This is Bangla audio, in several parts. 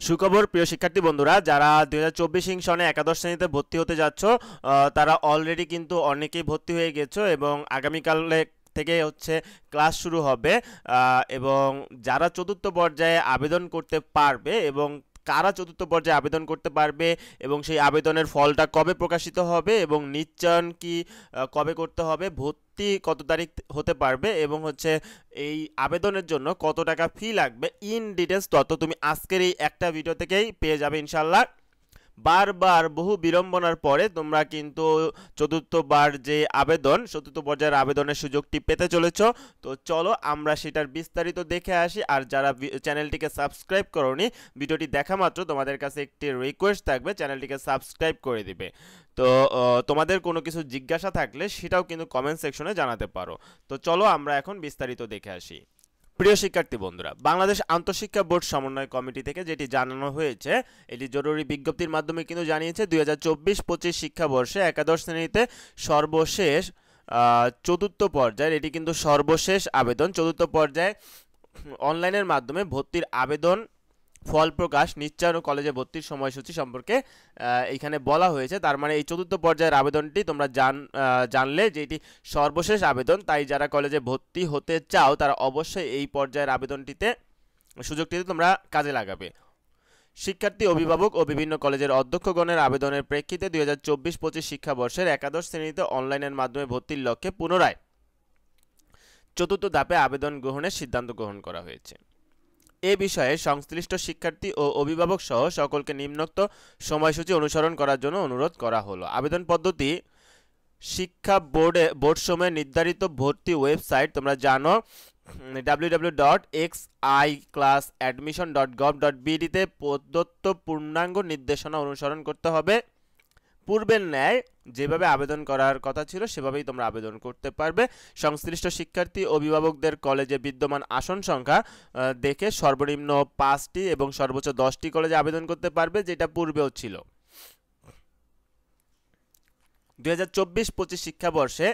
সুখবর প্রিয় শিক্ষার্থী বন্ধুরা, যারা 2024 সনে একাদশ শ্রেণীতে ভর্তি হতে যাচ্ছ, তারা অলরেডি কিন্তু অনেকেই ভর্তি হয়ে গেছো এবং আগামীকালে থেকে হচ্ছে ক্লাস শুরু হবে। এবং যারা চতুর্থ পর্যায়ে আবেদন করতে পারবে এবং কারা চতুর্থ পর্যায়ে আবেদন করতে পারবে এবং সেই আবেদনের ফলটা কবে প্রকাশিত হবে এবং নিশ্চয়ন কি কবে করতে হবে, ভর্তি কত তারিখ হতে পারবে এবং হচ্ছে এই আবেদনের জন্য কত টাকা ফি লাগবে, ইন ডিটেলস তত তুমি আজকের এই একটা ভিডিও থেকেই পেয়ে যাবে ইনশাল্লাহ। বারবার বহু বিড়ম্বনার পরে তোমরা কিন্তু চতুর্থবার যে চতুর্থ পর্যায়ের আবেদনের সুযোগটি পেতে চলেছ। তো চলো আমরা সেটার বিস্তারিত দেখে আসি। আর যারা চ্যানেলটিকে সাবস্ক্রাইব করোনি, ভিডিওটি দেখা মাত্র তোমাদের কাছে একটি রিকোয়েস্ট থাকবে, চ্যানেলটিকে সাবস্ক্রাইব করে দিবে। তো তোমাদের কোনো কিছু জিজ্ঞাসা থাকলে সেটাও কিন্তু কমেন্ট সেকশনে জানাতে পারো। তো চলো আমরা এখন বিস্তারিত দেখে আসি। প্রিয় শিক্ষার্থী বন্ধুরা, বাংলাদেশ আন্তঃশিক্ষা বোর্ড সমন্বয় কমিটি থেকে যেটি জানানো হয়েছে, এটি জরুরি বিজ্ঞপ্তির মাধ্যমে কিন্তু জানিয়েছে 2024-25 শিক্ষাবর্ষে একাদশ শ্রেণীতে সর্বশেষ চতুর্থ পর্যায়ের, এটি কিন্তু সর্বশেষ আবেদন, চতুর্থ পর্যায়ে অনলাইনের মাধ্যমে ভর্তির আবেদন ফল প্রকাশ, নিশ্চয়ন ও কলেজে ভর্তির সময়সূচি সম্পর্কে এখানে বলা হয়েছে। তার মানে এই চতুর্থ পর্যায়ের আবেদনটি তোমরা জানলে যে এটি সর্বশেষ আবেদন, তাই যারা কলেজে ভর্তি হতে চাও তারা অবশ্যই এই পর্যায়ের আবেদনটিতে সুযোগটিতে তোমরা কাজে লাগাবে। শিক্ষার্থী, অভিভাবক ও বিভিন্ন কলেজের অধ্যক্ষগণের আবেদনের প্রেক্ষিতে 2024-25 শিক্ষাবর্ষের একাদশ শ্রেণীতে অনলাইনের মাধ্যমে ভর্তির লক্ষ্যে পুনরায় চতুর্থ ধাপে আবেদন গ্রহণের সিদ্ধান্ত গ্রহণ করা হয়েছে। এ বিষয়ে সংশ্লিষ্ট শিক্ষার্থী ও অভিভাবক সহ সকলকে নিম্নোক্ত সময়সূচি অনুসরণ করার জন্য অনুরোধ করা হলো। আবেদন পদ্ধতি: শিক্ষা বোর্ডসমূহের নির্ধারিত ভর্তি ওয়েবসাইট তোমরা জানো, www.xiclassadmission.gov.bd তে প্রদত্ত পূর্ণাঙ্গ নির্দেশনা অনুসরণ করতে হবে। পূর্বের ন্যায় যেভাবে আবেদন করার কথা ছিল সেভাবেই তোমরা আবেদন করতে পারবে। সংশ্লিষ্ট শিক্ষার্থী অভিভাবকদের কলেজে বিদ্যমান আসন সংখ্যা দেখে সর্বনিম্ন 5টি এবং সর্বোচ্চ 10টি কলেজে আবেদন করতে পারবে, যেটা পূর্বেও ছিল। 2024-25 শিক্ষাবর্ষে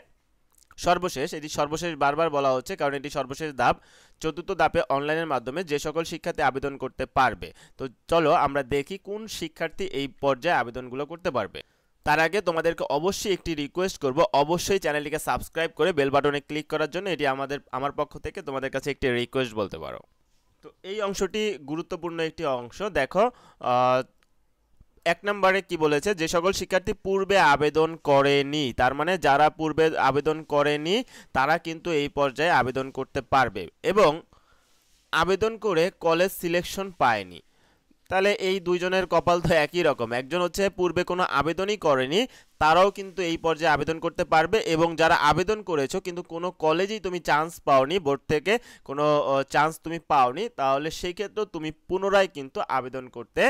সর্বশেষ, এটি সর্বশেষ বারবার বলা হচ্ছে কারণ এটি সর্বশেষ ধাপ, চতুর্থ ধাপে অনলাইনের মাধ্যমে যে সকল শিক্ষার্থী আবেদন করতে পারবে। তো চলো আমরা দেখি কোন শিক্ষার্থী এই পর্যায়ে আবেদনগুলো করতে পারবে। তার আগে তোমাদেরকে অবশ্যই একটি রিকোয়েস্ট করব, অবশ্যই চ্যানেলটিকে সাবস্ক্রাইব করে বেল বাটনে ক্লিক করার জন্য, এটি আমার পক্ষ থেকে তোমাদের কাছে একটি রিকোয়েস্ট বলতে পারো। তো এই অংশটি গুরুত্বপূর্ণ একটি অংশ। দেখো 1 নম্বরে কি বলেছে, যে সকল শিক্ষার্থী পূর্বে আবেদন করেনি, তার মানে যারা পূর্বে আবেদন করেনি তারা কিন্তু এই পর্যায়ে আবেদন করতে পারবে এবং আবেদন করে কলেজ সিলেকশন পায়নি। তাহলে এই দুইজনের কপাল তো একই রকম, একজন হচ্ছে পূর্বে কোনো আবেদনই করেনি, তারাও কিন্তু এই পর্যায়ে আবেদন করতে পারবে, এবং যারা আবেদন করেছো কিন্তু কোনো কলেজেই তুমি চান্স পাওনি, বোর্ড থেকে কোনো চান্স তুমি পাওনি, তাহলে সেই ক্ষেত্রেও তুমি পুনরায় কিন্তু আবেদন করতে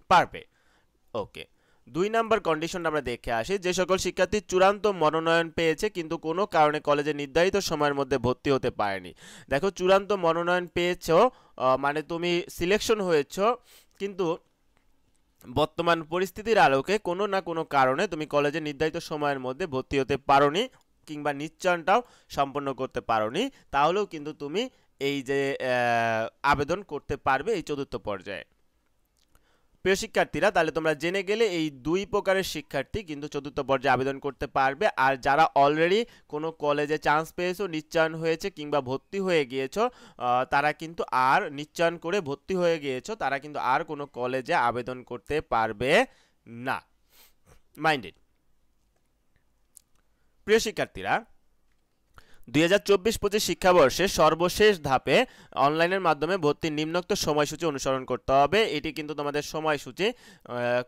পারবে। ওকে, 2 নম্বর কন্ডিশন আমরা দেখে আসি। যে সকল শিক্ষার্থী চূড়ান্ত মনোনয়ন পেয়েছে কিন্তু কোনো কারণে কলেজে নির্ধারিত সময়ের মধ্যে ভর্তি হতে পারেনি। দেখো, চূড়ান্ত মনোনয়ন পেয়েছো মানে তুমি সিলেকশন হয়েছো, কিন্তু বর্তমান পরিস্থিতির আলোকে কোনো না কোনো কারণে তুমি কলেজে নির্ধারিত সময়ের মধ্যে ভর্তি হতে পারোনি কিংবা নিশ্চয়নটাও সম্পন্ন করতে পারোনি, তাহলেও কিন্তু তুমি এই যে আবেদন করতে পারবে এই চতুর্থ পর্যায়ে। প্রিয় শিক্ষার্থীরা, তাহলে তোমরা জেনে গেলে এই 2 প্রকারের শিক্ষার্থী কিন্তু চতুর্থ পর্যায়ে আবেদন করতে পারবে। আর যারা অলরেডি কোনো কলেজে চান্স পেয়েছো, নিশ্চয়ন হয়েছে কিংবা ভর্তি হয়ে গিয়েছো, তারা কিন্তু আর নিশ্চয়ন করে ভর্তি হয়ে গিয়েছো, তারা কিন্তু আর কোনো কলেজে আবেদন করতে পারবে না। মাইন্ডেড। প্রিয় শিক্ষার্থীরা, 2024-25 শিক্ষাবর্ষে সর্বশেষ ধাপে অনলাইনের মাধ্যমে ভর্তির নিম্নোক্ত সময়সূচি অনুসরণ করতে হবে। এটি কিন্তু তোমাদের সময়সূচি,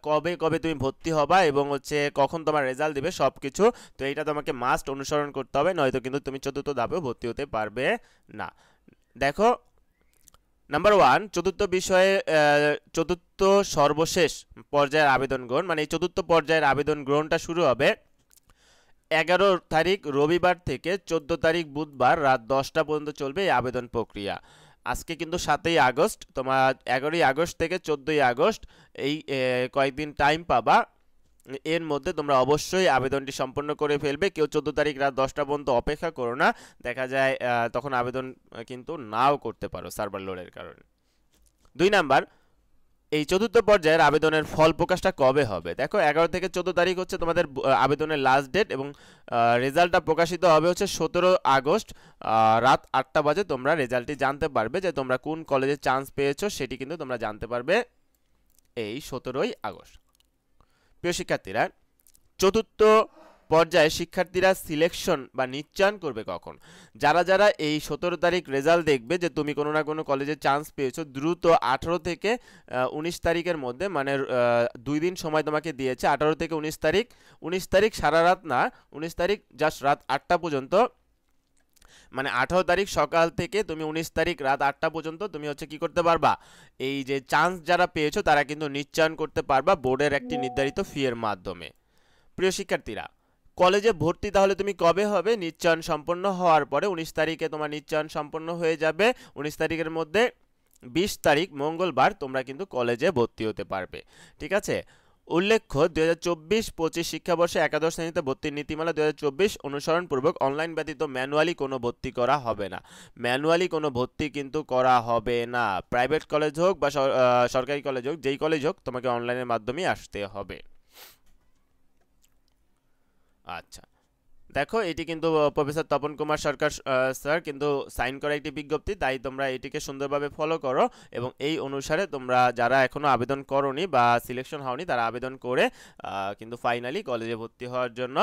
কবে কবে তুমি ভর্তি হবা এবং হচ্ছে কখন তোমার রেজাল্ট দিবে সব কিছু। তো এইটা তোমাকে মাস্ট অনুসরণ করতে হবে, নয়তো কিন্তু তুমি চতুর্থ ধাপেও ভর্তি হতে পারবে না। দেখো, নাম্বার 1, চতুর্থ বিষয়ে চতুর্থ সর্বশেষ পর্যায়ের আবেদন গ্রহণ, মানে এই চতুর্থ পর্যায়ের আবেদন গ্রহণটা শুরু হবে 11 তারিখ রবিবার থেকে 14 তারিখ বুধবার রাত 10টা পর্যন্ত চলবে এই আবেদন প্রক্রিয়া। আজকে কিন্তু 7ই আগস্ট, তোমার 11ই আগস্ট থেকে 14ই আগস্ট এই কয়েকদিন টাইম পাবা, এর মধ্যে তোমরা অবশ্যই আবেদনটি সম্পন্ন করে ফেলবে। কেউ 14 তারিখ রাত 10টা পর্যন্ত অপেক্ষা করো না, দেখা যায় তখন আবেদন কিন্তু নাও করতে পারো সার্ভার লোডের কারণে। 2 নাম্বার, এই চতুর্থ পর্যায়ের আবেদনের ফল প্রকাশটা কবে হবে? দেখো 11 থেকে 14 তারিখ হচ্ছে তোমাদের আবেদনের লাস্ট ডেট, এবং রেজাল্টটা প্রকাশিত হবে হচ্ছে 17 আগস্ট রাত 8টা বাজে। তোমরা রেজাল্টটি জানতে পারবে যে তোমরা কোন কলেজে চান্স পেয়েছো, সেটি কিন্তু তোমরা জানতে পারবে এই 17ই আগস্ট। প্রিয় শিক্ষার্থীরা, চতুর্থ পর্যায়ে শিক্ষার্থীরা সিলেকশন বা নিশ্চয়ন করবে কখন? যারা যারা এই 17 তারিখ রেজাল্ট দেখবে যে তুমি কোনো না কোনো কলেজে চান্স পেয়েছো, দ্রুত 18 থেকে 19 তারিখের মধ্যে, মানে 2 দিন সময় তোমাকে দিয়েছে, 18 থেকে 19 তারিখ। 19 তারিখ সারা রাত না, 19 তারিখ জাস্ট রাত 8টা পর্যন্ত, মানে 18 তারিখ সকাল থেকে তুমি 19 তারিখ রাত 8টা পর্যন্ত তুমি হচ্ছে কি করতে পারবা, এই যে চান্স যারা পেয়েছো তারা কিন্তু নিশ্চয়ন করতে পারবা বোর্ডের একটি নির্ধারিত ফি এর মাধ্যমে। প্রিয় শিক্ষার্থীরা, কলেজে ভর্তি তাহলে তুমি কবে হবে? নিশ্চয়ন সম্পন্ন হওয়ার পরে 19 তারিখে তোমার নিশ্চয়ন সম্পন্ন হয়ে যাবে। 19 তারিখের মধ্যে 20 তারিখ মঙ্গলবার তোমরা কিন্তু কলেজে ভর্তি হতে পারবে। ঠিক আছে? উল্লেখ্য, 2024-25 শিক্ষাবর্ষে একাদশ শ্রেণীতে ভর্তির নীতিমালা 2024 অনুসরণপূর্বক অনলাইন ব্যতীত ম্যানুয়ালি কোনো ভর্তি করা হবে না। ম্যানুয়ালি কোনো ভর্তি কিন্তু করা হবে না। প্রাইভেট কলেজ হোক বা সরকারি কলেজ হোক, যেই কলেজ হোক, তোমাকে অনলাইনের মাধ্যমেই আসতে হবে। আচ্ছা, দেখো এটি কিন্তু প্রফেসর তপন কুমার সরকার স্যার কিন্তু সাইন করা একটি বিজ্ঞপ্তি, তাই তোমরা এটিকে সুন্দরভাবে ফলো করো এবং এই অনুসারে তোমরা যারা এখনো আবেদন করোনি বা সিলেকশন হওনি তারা আবেদন করে কিন্তু ফাইনালি কলেজে ভর্তি হওয়ার জন্য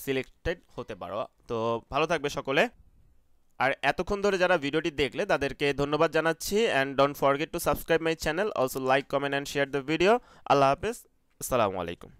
সিলেক্টেড হতে পারো। তো ভালো থাকবে সকলে। আর এতক্ষণ ধরে যারা ভিডিওটি দেখলে তাদেরকে ধন্যবাদ জানাচ্ছি। And don't forget to subscribe my channel, also like, comment and share the video. আল্লাহ হাফেজ, আসসালামু আলাইকুম।